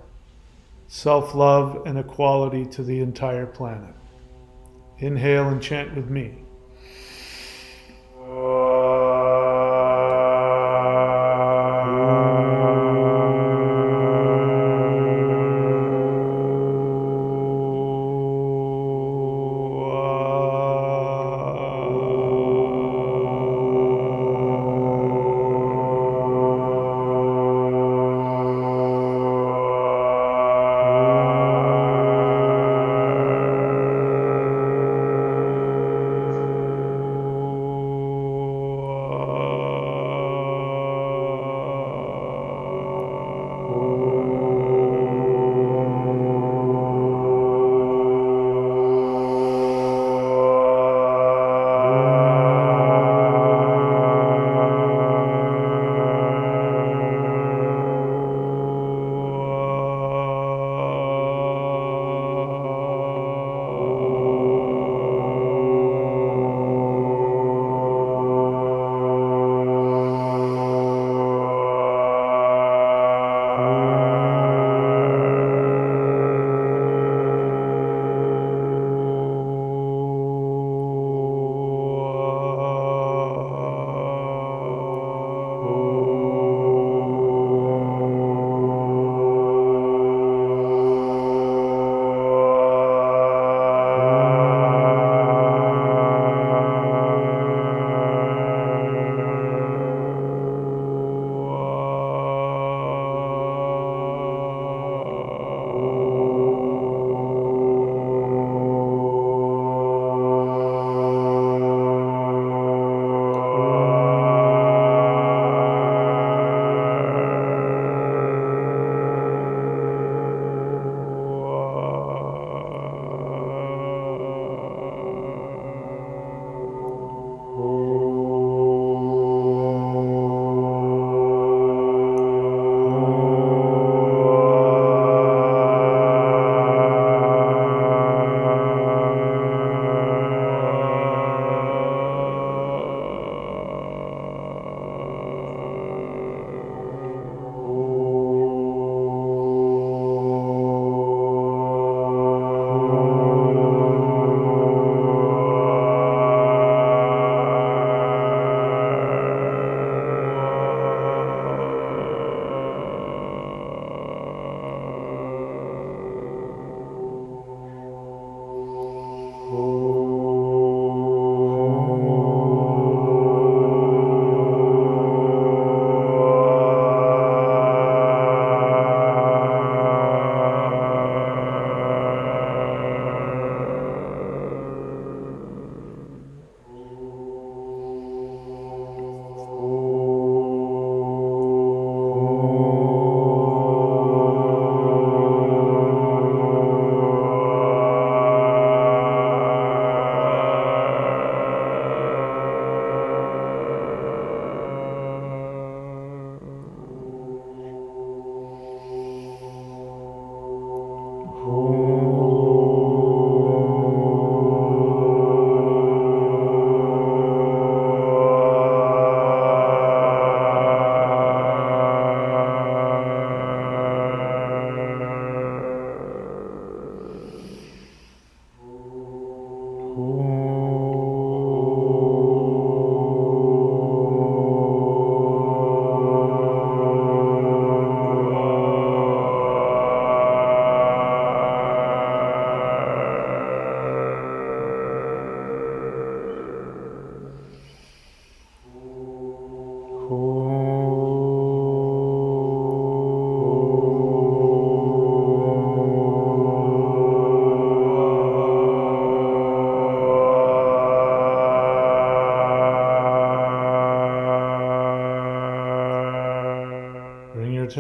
self-love, and equality to the entire planet. Inhale and chant with me.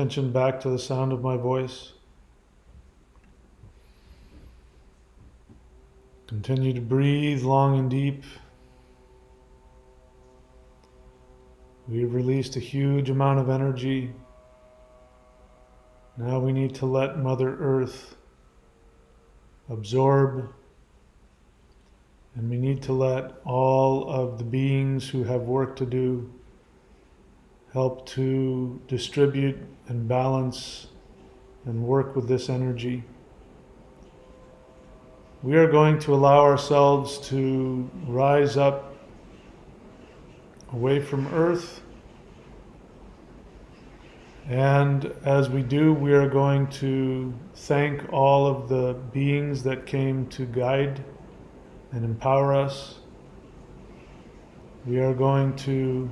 attention back to the sound of my voice. Continue to breathe long and deep. We've released a huge amount of energy. Now we need to let Mother Earth absorb, and we need to let all of the beings who have work to do help to distribute and balance and work with this energy. We are going to allow ourselves to rise up away from Earth, and as we do, we are going to thank all of the beings that came to guide and empower us. We are going to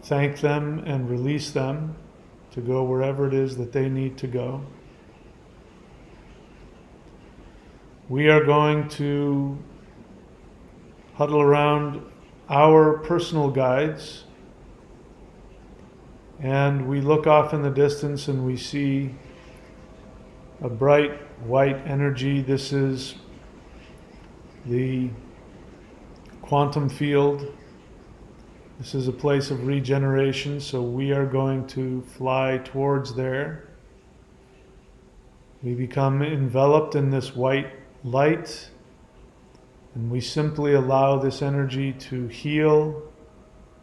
thank them and release them to go wherever it is that they need to go. We are going to huddle around our personal guides, and we look off in the distance and we see a bright white energy. This is the quantum field. This is a place of regeneration, so we are going to fly towards there. We become enveloped in this white light, and we simply allow this energy to heal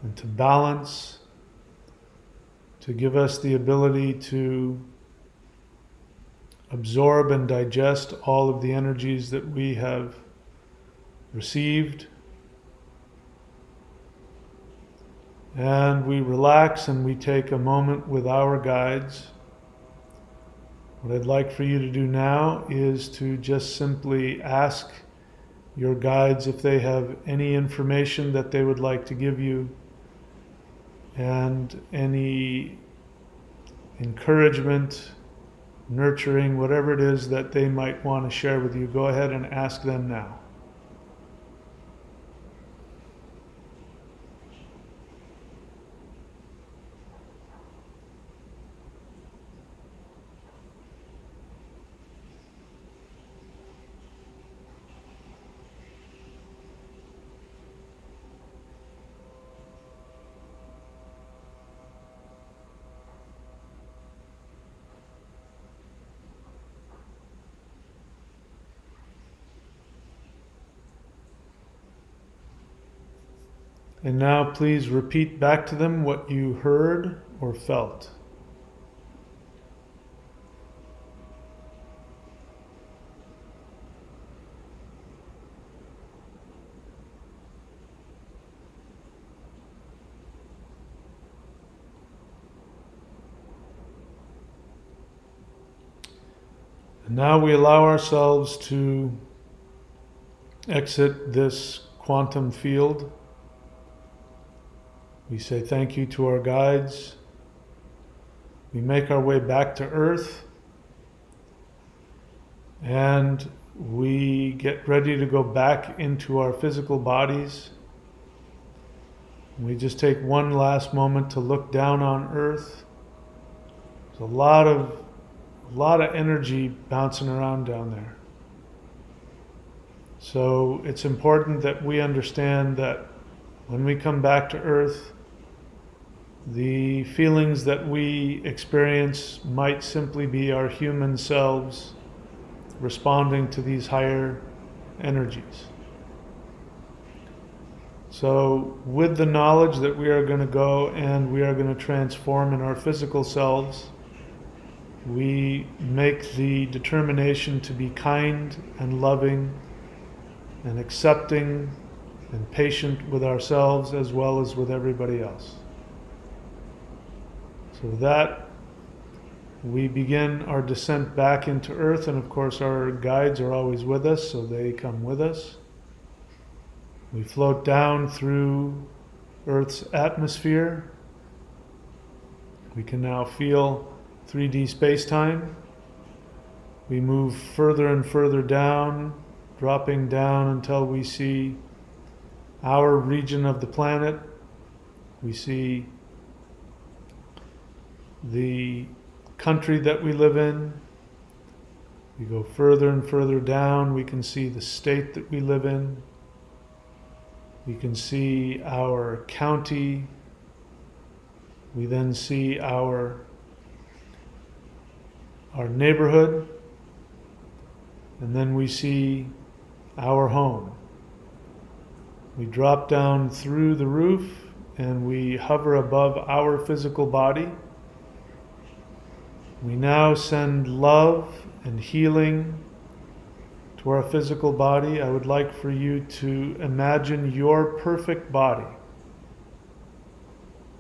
and to balance, to give us the ability to absorb and digest all of the energies that we have received. And we relax and we take a moment with our guides. What I'd like for you to do now is to just simply ask your guides if they have any information that they would like to give you, and any encouragement, nurturing, whatever it is that they might want to share with you. Go ahead and ask them now. And now please repeat back to them what you heard or felt. And now we allow ourselves to exit this quantum field. We say thank you to our guides. We make our way back to Earth, and we get ready to go back into our physical bodies. We just take one last moment to look down on Earth. There's a lot of energy bouncing around down there. So it's important that we understand that when we come back to Earth, the feelings that we experience might simply be our human selves responding to these higher energies. So with the knowledge that we are going to go and we are going to transform in our physical selves, we make the determination to be kind and loving and accepting and patient with ourselves as well as with everybody else. So with that, we begin our descent back into Earth, and of course our guides are always with us, so they come with us. We float down through Earth's atmosphere. We can now feel 3D space-time. We move further and further down, dropping down until we see our region of the planet. We see the country that we live in. We go further and further down, we can see the state that we live in. We can see our county. We then see our neighborhood. And then we see our home. We drop down through the roof and we hover above our physical body. We now send love and healing to our physical body. I would like for you to imagine your perfect body.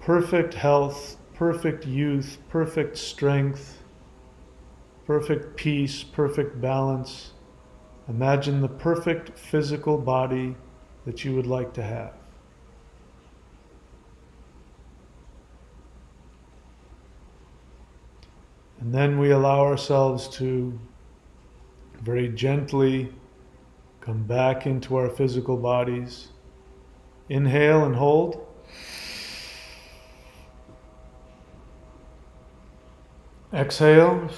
Perfect health, perfect youth, perfect strength, perfect peace, perfect balance. Imagine the perfect physical body that you would like to have. And then we allow ourselves to very gently come back into our physical bodies. Inhale and hold. Exhale.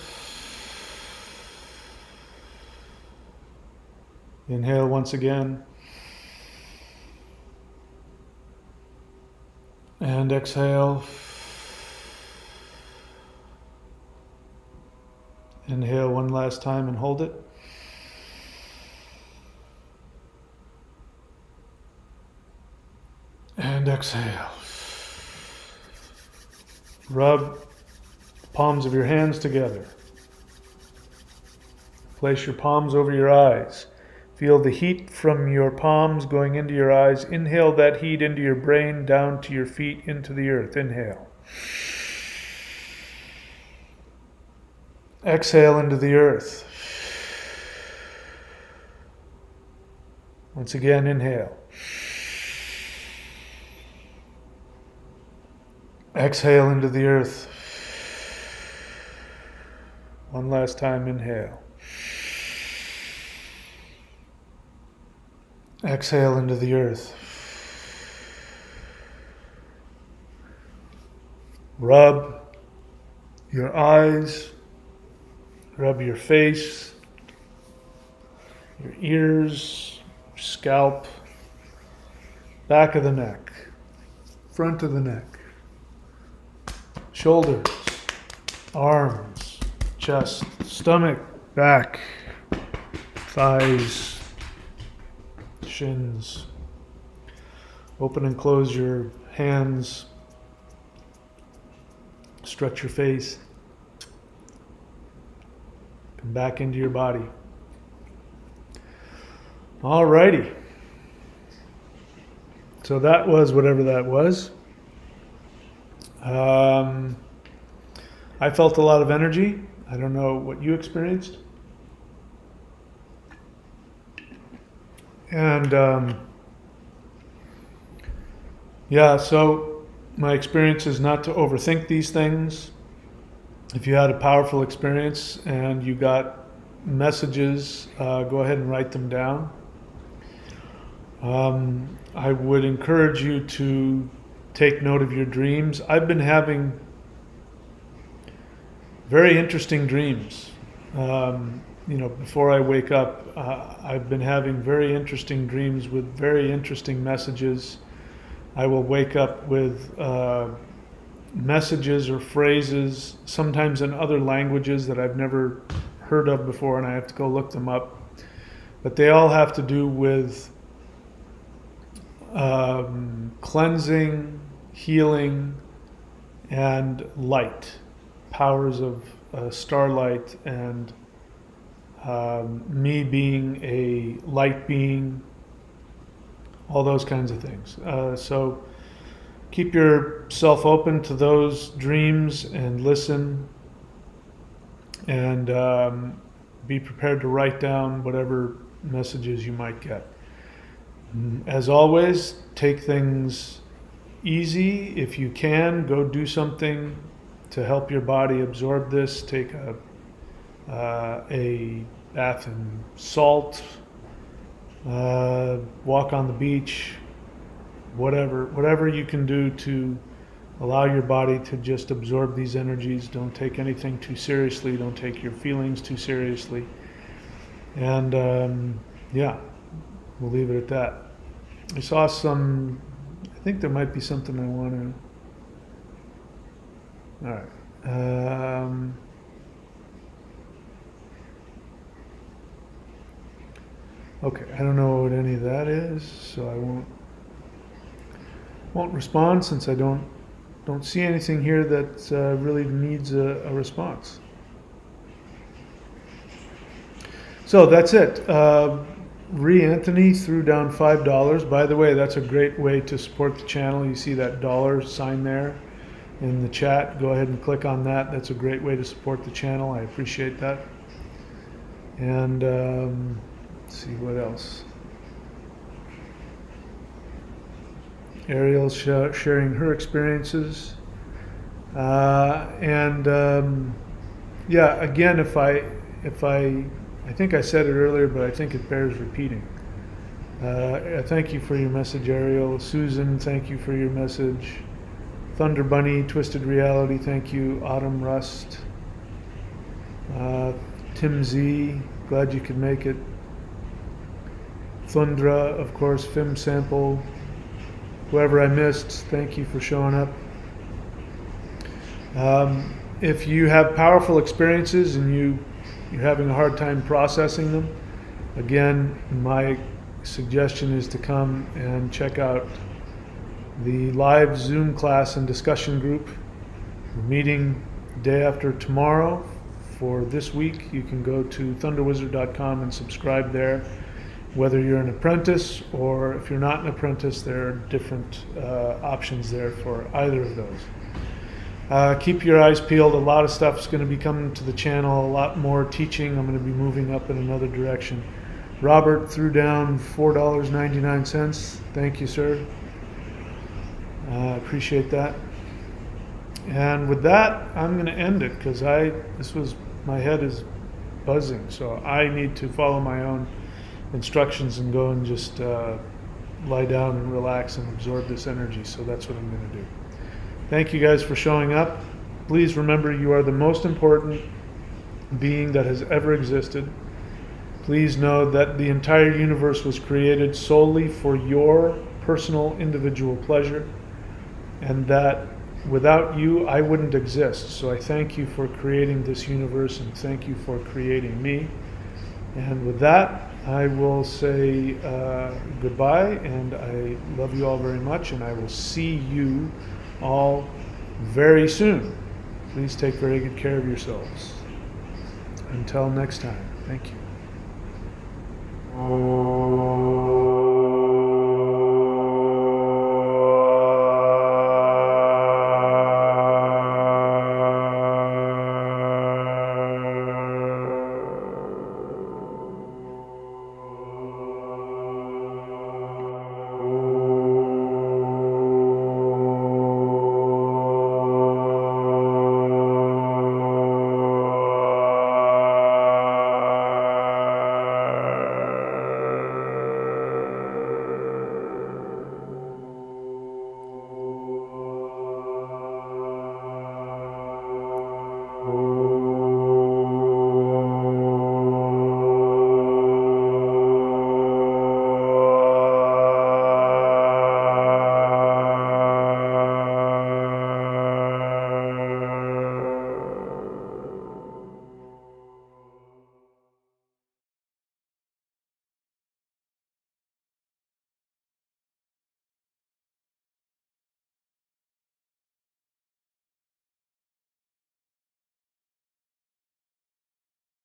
Inhale once again. And exhale. Inhale one last time and hold it. And exhale. Rub the palms of your hands together. Place your palms over your eyes. Feel the heat from your palms going into your eyes. Inhale that heat into your brain, down to your feet, into the earth. Inhale. Exhale into the earth. Once again, inhale. Exhale into the earth. One last time, inhale. Exhale into the earth. Rub your eyes. Rub your face, your ears, your scalp, back of the neck, front of the neck, shoulders, arms, chest, stomach, back, thighs, shins. Open and close your hands. Stretch your face. Come back into your body. Alrighty. So that was whatever that was. I felt a lot of energy. I don't know what you experienced. And yeah, so my experience is not to overthink these things. If you had a powerful experience and you got messages, go ahead and write them down. I would encourage you to take note of your dreams. I've been having very interesting dreams. Before I wake up, I've been having very interesting dreams with very interesting messages. I will wake up with messages or phrases, sometimes in other languages that I've never heard of before, and I have to go look them up. But they all have to do with cleansing, healing, and light, powers of starlight, and me being a light being, all those kinds of things. So keep yourself open to those dreams and listen, and be prepared to write down whatever messages you might get. As always, take things easy. If you can, go do something to help your body absorb this. Take a bath in salt, walk on the beach, whatever you can do to Allow your body to just absorb these energies. Don't take anything too seriously. Don't take your feelings too seriously. And yeah, we'll leave it at that. I saw some, I think there might be something I want to, all right. Okay, I don't know what any of that is, so I won't respond since I don't see anything here that really needs a response. So that's it. Anthony threw down $5. By the way, that's a great way to support the channel. You see that dollar sign there in the chat. Go ahead and click on that. That's a great way to support the channel. I appreciate that. And let's see what else. Ariel's sharing her experiences. Yeah, again, if I think I said it earlier, but I think it bears repeating. Thank you for your message, Ariel. Susan, thank you for your message. Thunder Bunny, Twisted Reality, thank you. Autumn Rust. Tim Z, glad you could make it. Thundra, of course, Fim Sample. Whoever I missed, thank you for showing up. If you have powerful experiences and you're having a hard time processing them, again, my suggestion is to come and check out the live Zoom class and discussion group. We're meeting day after tomorrow for this week. You can go to thunderwizard.com and subscribe there. Whether you're an apprentice or if you're not an apprentice, there are different options there for either of those. Keep your eyes peeled. A lot of stuff is going to be coming to the channel, a lot more teaching. I'm going to be moving up in another direction. Robert threw down $4.99. Thank you, sir. Appreciate that. And with that, I'm going to end it because my head is buzzing. So I need to follow my own instructions and go and just lie down and relax and absorb this energy. So that's what I'm going to do. Thank you guys for showing up. Please remember, you are the most important being that has ever existed. Please know that the entire universe was created solely for your personal individual pleasure, and that without you I wouldn't exist. So I thank you for creating this universe and thank you for creating me. And with that, I will say goodbye, and I love you all very much, and I will see you all very soon. Please take very good care of yourselves. Until next time, thank you.